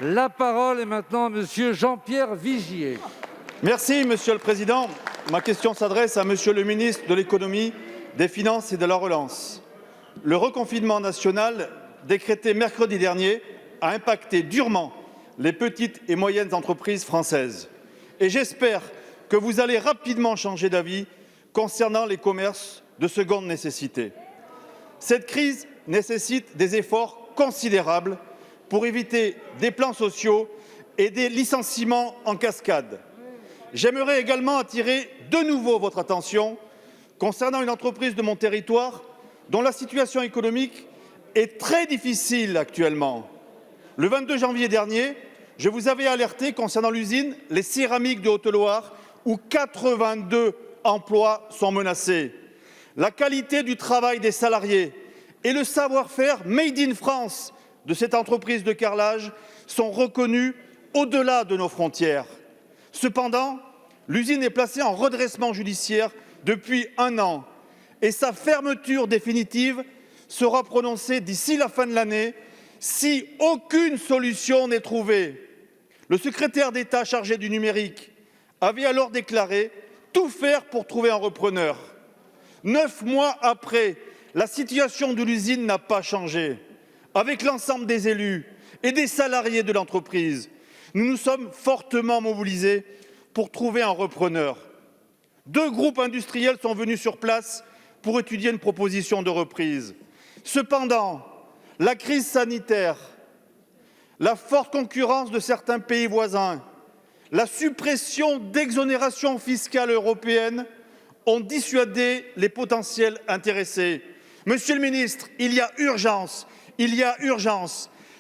La parole est maintenant à Monsieur Jean-Pierre Vigier. Merci, Monsieur le Président. Ma question s'adresse à Monsieur le ministre de l'Économie, des Finances et de la Relance. Le reconfinement national décrété mercredi dernier a impacté durement les petites et moyennes entreprises françaises. Et j'espère que vous allez rapidement changer d'avis concernant les commerces de seconde nécessité. Cette crise nécessite des efforts considérables pour éviter des plans sociaux et des licenciements en cascade. J'aimerais également attirer de nouveau votre attention concernant une entreprise de mon territoire dont la situation économique est très difficile actuellement. Le 22 janvier dernier, je vous avais alerté concernant l'usine Les Céramiques de Haute-Loire où 82 emplois sont menacés. La qualité du travail des salariés et le savoir-faire made in France de cette entreprise de carrelage sont reconnus au-delà de nos frontières. Cependant, l'usine est placée en redressement judiciaire depuis 1 an et sa fermeture définitive sera prononcée d'ici la fin de l'année si aucune solution n'est trouvée. Le secrétaire d'État chargé du numérique avait alors déclaré tout faire pour trouver un repreneur. 9 mois après, la situation de l'usine n'a pas changé. Avec l'ensemble des élus et des salariés de l'entreprise, nous nous sommes fortement mobilisés pour trouver un repreneur. 2 groupes industriels sont venus sur place pour étudier une proposition de reprise. Cependant, la crise sanitaire, la forte concurrence de certains pays voisins, la suppression d'exonérations fiscales européennes ont dissuadé les potentiels intéressés. Monsieur le ministre, il y a urgence.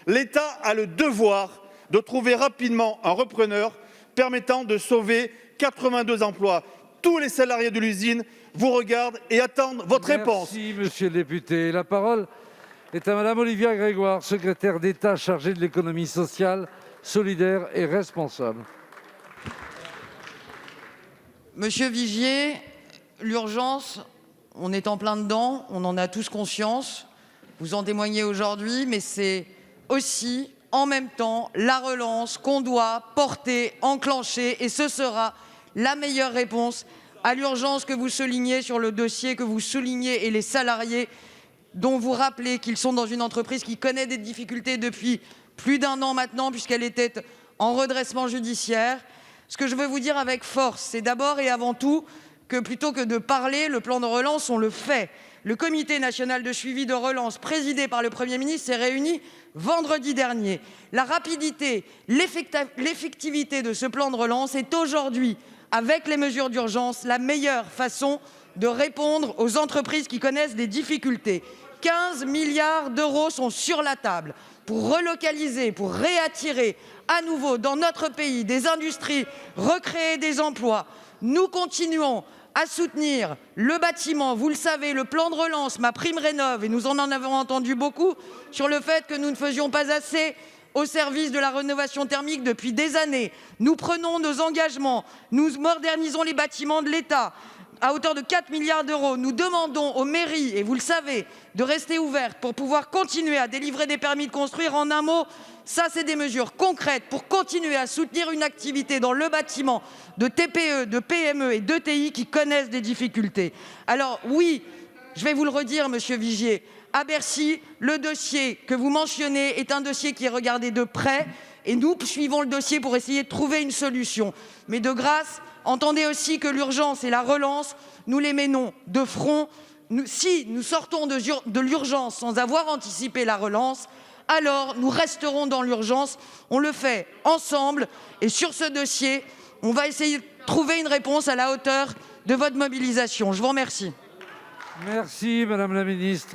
L'État a le devoir de trouver rapidement un repreneur permettant de sauver 82 emplois. Tous les salariés de l'usine vous regardent et attendent votre réponse. Merci, monsieur le député. La parole est à madame Olivia Grégoire, secrétaire d'État chargée de l'économie sociale, solidaire et responsable. Monsieur Vigier, l'urgence, on est en plein dedans, on en a tous conscience. Vous en témoignez aujourd'hui, mais c'est aussi, en même temps, la relance qu'on doit porter, enclencher, et ce sera la meilleure réponse à l'urgence que vous soulignez sur le dossier que vous soulignez et les salariés dont vous rappelez qu'ils sont dans une entreprise qui connaît des difficultés depuis plus d'1 an maintenant, puisqu'elle était en redressement judiciaire. Ce que je veux vous dire avec force, c'est d'abord et avant tout que plutôt que de parler, le plan de relance, on le fait. Le comité national de suivi de relance, présidé par le Premier ministre, s'est réuni vendredi dernier. La rapidité, l'effectivité de ce plan de relance est aujourd'hui, avec les mesures d'urgence, la meilleure façon de répondre aux entreprises qui connaissent des difficultés. 15 milliards d'euros sont sur la table pour relocaliser, pour réattirer à nouveau dans notre pays des industries, recréer des emplois. Nous continuons à soutenir le bâtiment. Vous le savez, le plan de relance, MaPrimeRénov', et nous en avons entendu beaucoup sur le fait que nous ne faisions pas assez au service de la rénovation thermique depuis des années. Nous prenons nos engagements, nous modernisons les bâtiments de l'État à hauteur de 4 milliards d'euros. Nous demandons aux mairies, et vous le savez, de rester ouvertes pour pouvoir continuer à délivrer des permis de construire. En un mot, ça, c'est des mesures concrètes pour continuer à soutenir une activité dans le bâtiment de TPE, de PME et d'ETI qui connaissent des difficultés. Alors oui, je vais vous le redire, monsieur Vigier, à Bercy, le dossier que vous mentionnez est un dossier qui est regardé de près et nous suivons le dossier pour essayer de trouver une solution. Mais de grâce, entendez aussi que l'urgence et la relance, nous les menons de front. Si nous sortons de l'urgence sans avoir anticipé la relance, alors nous resterons dans l'urgence. On le fait ensemble et sur ce dossier, on va essayer de trouver une réponse à la hauteur de votre mobilisation. Je vous remercie. Merci, madame la ministre.